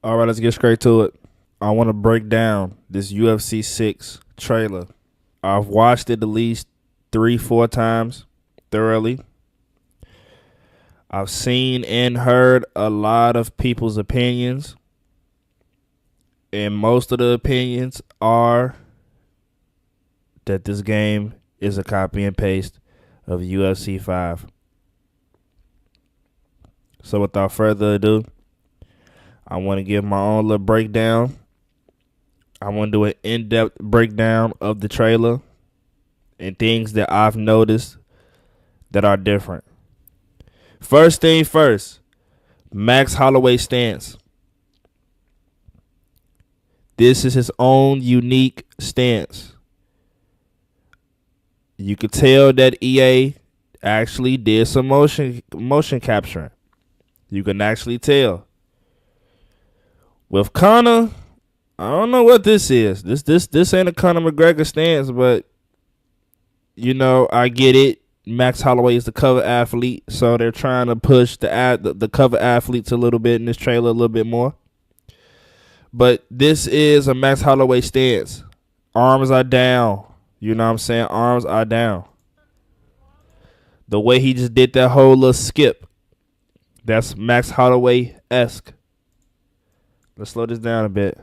All right, let's get straight to it. I want to break down this UFC 6 trailer. I've watched it at least 3-4 times thoroughly. I've seen and heard a lot of people's opinions, and most of the opinions are that this game is a copy and paste of UFC 5. So without further ado, I want to give my own little breakdown. I want to do an in-depth breakdown of the trailer and things that I've noticed that are different. First thing first, Max Holloway's stance. This is his own unique stance. You could tell that EA actually did some motion capturing. You can actually tell. With Conor, I don't know what this is. This ain't a Conor McGregor stance, but you know, I get it. Max Holloway is the cover athlete, so they're trying to push the cover athletes a little bit in this trailer, a little bit more. But this is a Max Holloway stance. Arms are down. You know what I'm saying? Arms are down. The way he just did that whole little skip, that's Max Holloway-esque. Let's slow this down a bit.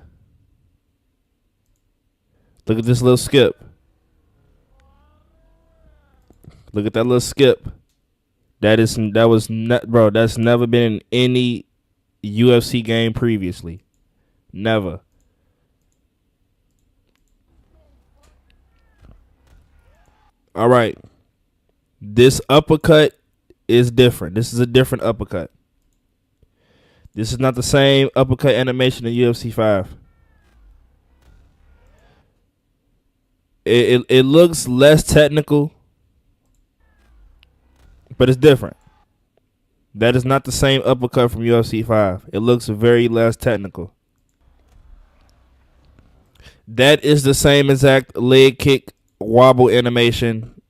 Look at this little skip. Look at that little skip. That's never been in any UFC game previously. Never. All right. This uppercut is different. This is a different uppercut. This is not the same uppercut animation in UFC 5. It looks less technical, but it's different. That is not the same uppercut from UFC 5. It looks very less technical. That is the same exact leg kick wobble animation.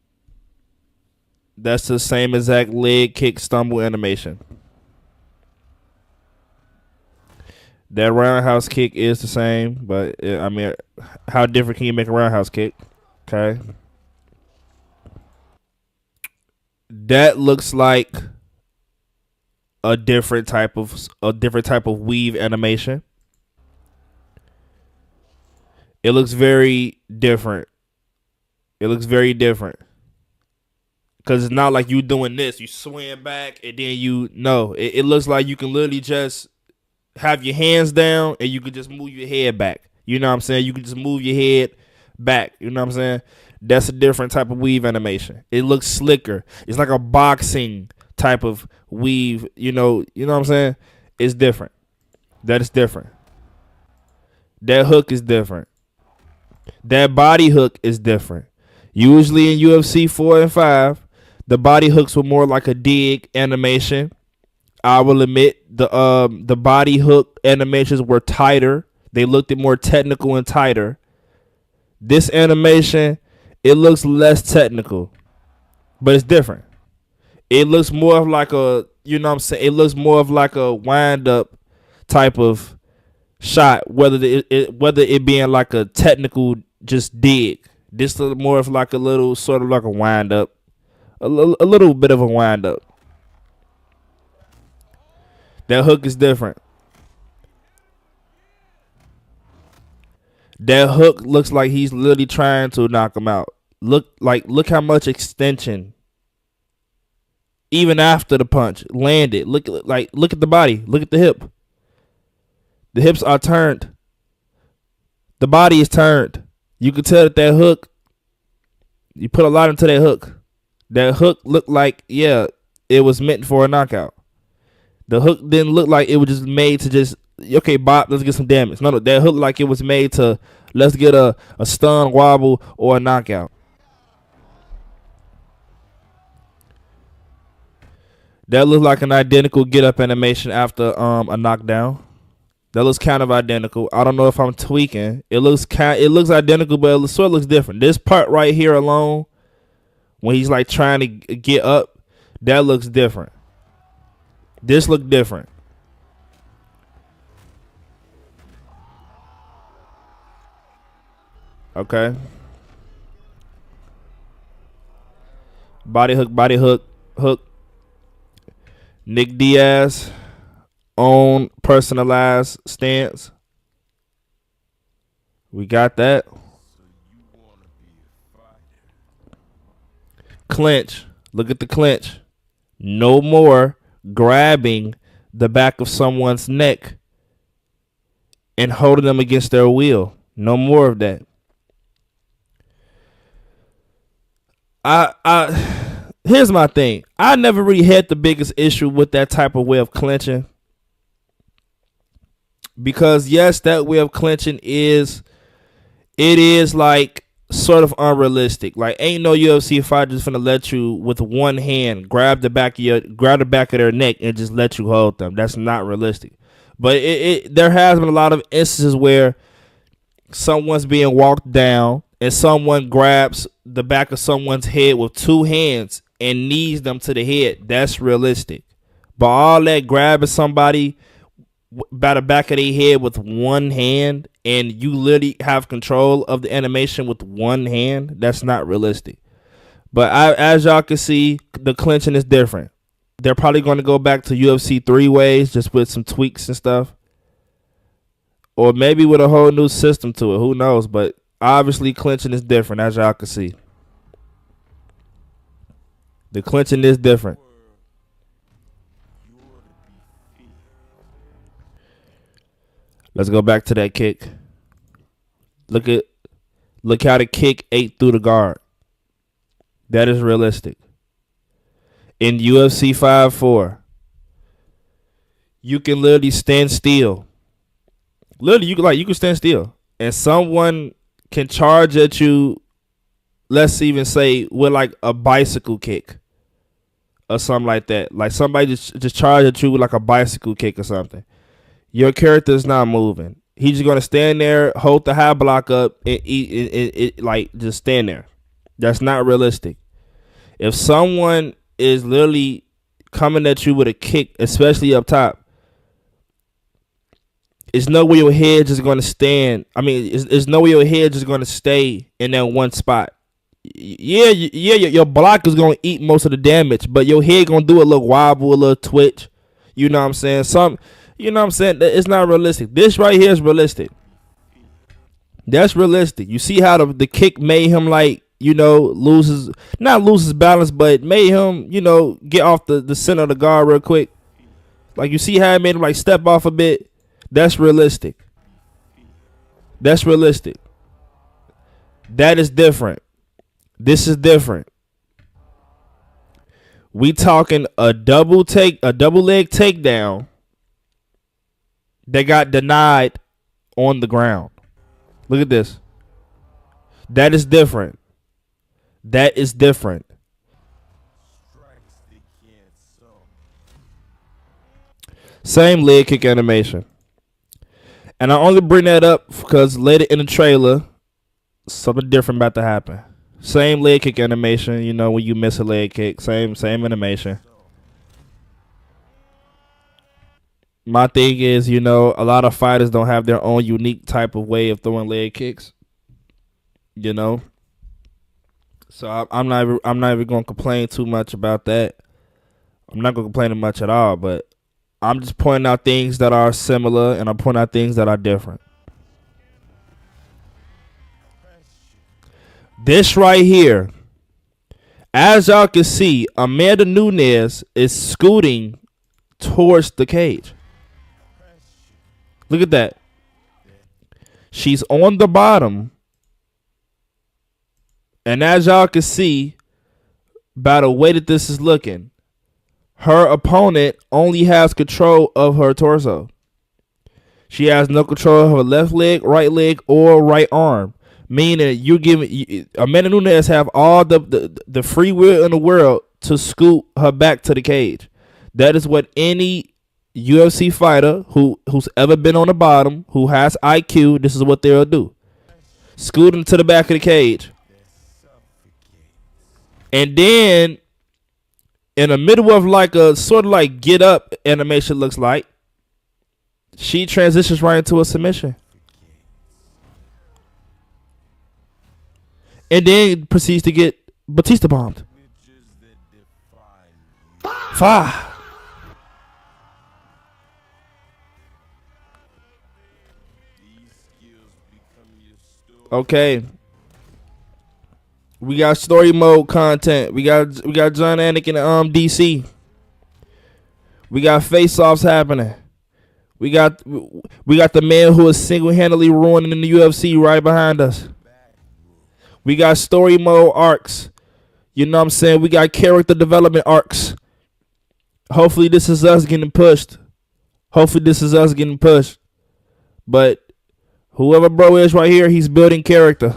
That's the same exact leg kick stumble animation. That roundhouse kick is the same, but I mean, how different can you make a roundhouse kick? Okay. That looks like a different type of weave animation. It looks very different. It looks very different. Because it's not like you doing this. You swing back and then it looks like you can literally just have your hands down and you can just move your head back. You know what I'm saying? You can just move your head back. You know what I'm saying? That's a different type of weave animation. It looks slicker. It's like a boxing type of weave. You know what I'm saying? It's different. That is different. That hook is different. That body hook is different. Usually in UFC 4 and 5, the body hooks were more like a dig animation. I will admit the body hook animations were tighter. They looked more technical and tighter. This animation, it looks less technical, but it's different. It looks more of like it looks more of like a wind up type of shot, whether it being like a technical just dig. This is more of like a little sort of like a wind up, a little bit of a wind up. That hook is different. That hook looks like he's literally trying to knock him out. Look how much extension. Even after the punch landed. Look at the body. Look at the hip. The hips are turned. The body is turned. You can tell that hook, you put a lot into that hook. That hook looked like, yeah, it was meant for a knockout. The hook didn't look like it was just made to just, okay, Bob, let's get some damage. No, that hook like it was made to, let's get a stun, wobble, or a knockout. That looks like an identical get-up animation after a knockdown. That looks kind of identical. I don't know if I'm tweaking. It looks identical, but it sort of looks different. This part right here alone, when he's like trying to get up, that looks different. This looked different. Okay. Body hook, body hook, hook. Nick Diaz, own personalized stance. We got that. Clinch. Look at the clinch. No more grabbing the back of someone's neck and holding them against their will. No more of that. Here's my thing. I never really had the biggest issue with that type of way of clinching. Because yes, that way of clinching is like sort of unrealistic. Like ain't no UFC fighter just finna let you with one hand grab the back of their neck and just let you hold them. That's not realistic. But there has been a lot of instances where someone's being walked down and someone grabs the back of someone's head with two hands and knees them to the head. That's realistic. But all that grabbing somebody by the back of their head with one hand and you literally have control of the animation with one hand, that's not realistic. But as y'all can see, the clinching is different. They're probably going to go back to UFC 3 ways just with some tweaks and stuff. Or maybe with a whole new system to it. Who knows? But obviously clinching is different, as y'all can see. The clinching is different. Let's go back to that kick. Look how the kick ate through the guard. That is realistic. In UFC 5-4, you can literally stand still. Literally, you can stand still, and someone can charge at you. Let's even say with like a bicycle kick or something like that. Like somebody just charge at you with like a bicycle kick or something. Your character is not moving. He's just gonna stand there, hold the high block up, and eat, like just stand there. That's not realistic. If someone is literally coming at you with a kick, especially up top, it's no way your head just gonna stand. I mean, it's no way your head just gonna stay in that one spot. Yeah, your block is gonna eat most of the damage, but your head gonna do a little wobble, a little twitch. You know what I'm saying? You know what I'm saying? It's not realistic. This right here is realistic. That's realistic. You see how the kick made him like, not lose his balance, but made him, get off the center of the guard real quick. Like you see how it made him like step off a bit. That's realistic. That's realistic. That is different. This is different. We talking a double leg takedown that got denied on the ground. Look at this. That is different. That is different. Same leg kick animation. And I only bring that up because later in the trailer, something different about to happen. Same leg kick animation, when you miss a leg kick. Same animation. My thing is, a lot of fighters don't have their own unique type of way of throwing leg kicks. So I'm not even going to complain too much about that. I'm not going to complain much at all, but I'm just pointing out things that are similar and I'm pointing out things that are different. This right here, as y'all can see, Amanda Nunes is scooting towards the cage. Look at that. She's on the bottom. And as y'all can see, by the way that this is looking, her opponent only has control of her torso. She has no control of her left leg, or right arm. Meaning you're giving Amanda Nunes have all the free will in the world to scoot her back to the cage. That is what any UFC fighter who's ever been on the bottom, who has IQ, this is what they'll do. Scoot him to the back of the cage. And then in the middle of like a sort of like get up animation looks like, she transitions right into a submission. and then proceeds to get Batista bombed. Five. Okay. We got story mode content. We got John Anakin DC. We got face-offs happening. We got the man who is single-handedly ruining the UFC right behind us. We got story mode arcs. You know what I'm saying? We got character development arcs. Hopefully this is us getting pushed. But whoever bro is right here, he's building character.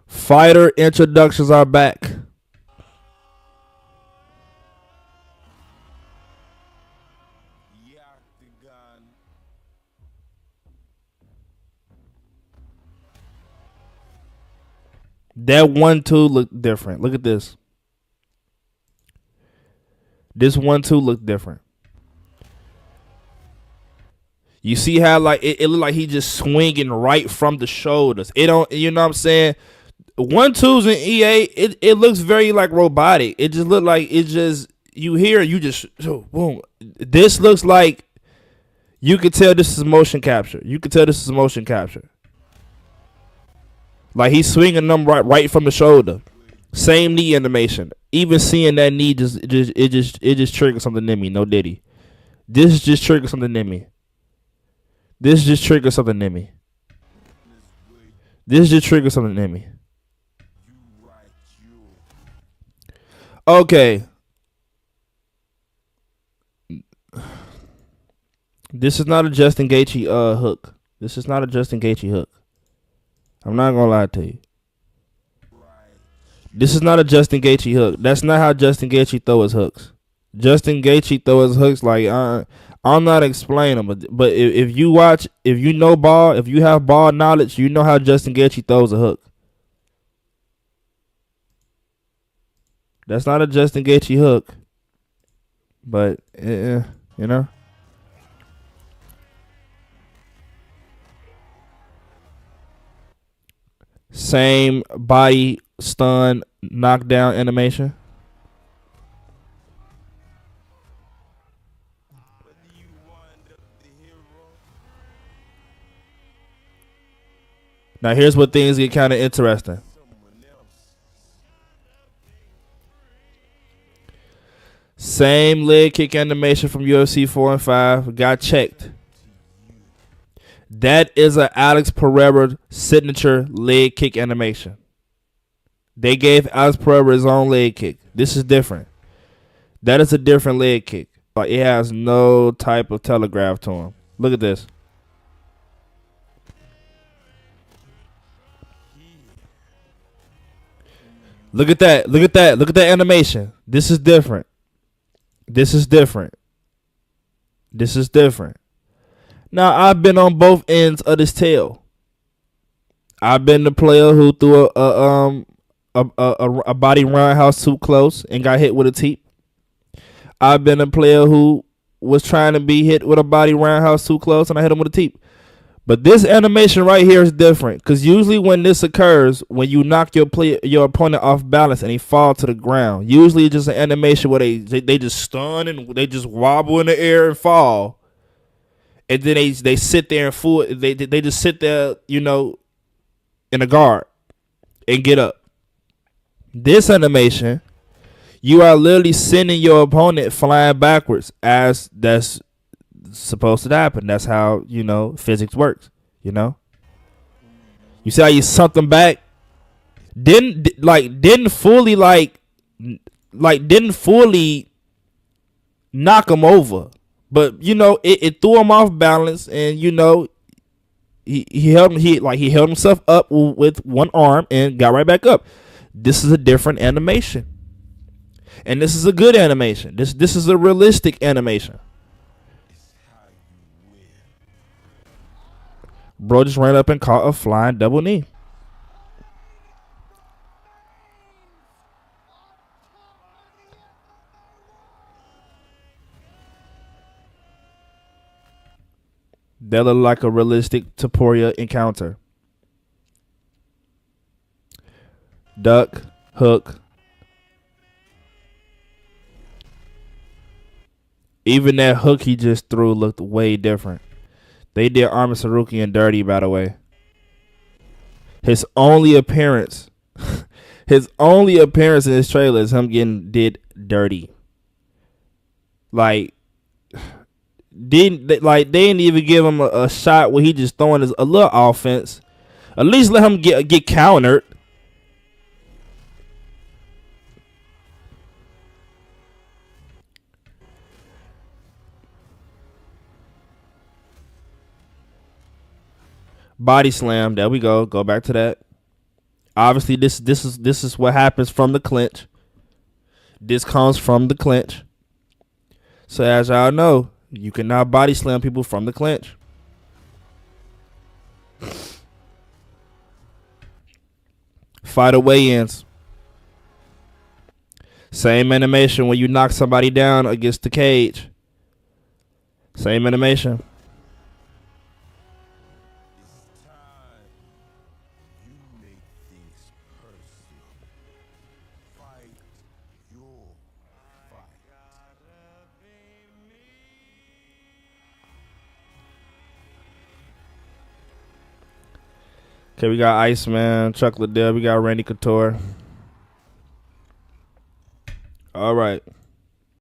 Fighter introductions are back. That 1-2 looked different. Look at this. This 1-2 looked different. You see how like it looked like he just swinging right from the shoulders. It don't, you know what I'm saying? 1-2s in EA, it looks very like robotic. It just look like it just you hear you just boom. This looks like you could tell this is motion capture. Like he's swinging them right from the shoulder. Same knee animation. Even seeing that knee just triggers something in me. No diddy. This just triggers something in me. This just triggers something in me. Okay. This is not a Justin Gaethje hook. I'm not gonna lie to you. This is not a Justin Gaethje hook. That's not how Justin Gaethje throw his hooks. Justin Gaethje throw his hooks like I'm not explaining, but if you watch, if you know ball, if you have ball knowledge, you know how Justin Gaethje throws a hook. That's not a Justin Gaethje hook, but you know. Same body stun knockdown animation. Now here's where things get kind of interesting. Same leg kick animation from UFC 4 and 5 got checked. That is a Alex Pereira signature leg kick animation. They gave Alex Pereira his own leg kick. This is different. That is a different leg kick. Like it has no type of telegraph to him. Look at this. Look at that. Look at that. Look at that animation. This is different. This is different. This is different. Now, I've been on both ends of this tail. I've been the player who threw a body roundhouse too close and got hit with a teep. I've been a player who was trying to be hit with a body roundhouse too close and I hit him with a teep. But this animation right here is different because usually when this occurs, when you knock your opponent off balance and he fall to the ground, usually it's just an animation where they just stun and they just wobble in the air and fall, and then they sit there and they just sit there, you know, in a guard and get up. This animation, you are literally sending your opponent flying backwards as that's supposed to happen. That's how, you know, physics works, you know. You see how you sent them back? Didn't fully knock him over. But you know, it threw him off balance, and you know, he held himself up with one arm and got right back up. This is a different animation. And this is a good animation. This is a realistic animation. Bro just ran up and caught a flying double knee. That looked like a realistic Taporia encounter. Duck, hook. Even that hook he just threw looked way different. They did Armin Sarukian dirty, by the way. His only appearance, in this trailer is him getting did dirty. Like, they didn't even give him a shot where he just throwing a little offense. At least let him get countered. Body slam. There we go. Go back to that. Obviously, this is what happens from the clinch. This comes from the clinch. So as y'all know, you cannot body slam people from the clinch. Fighter weigh-ins. Same animation when you knock somebody down against the cage. Same animation. Okay, we got Iceman, Chuck Liddell, we got Randy Couture. All right.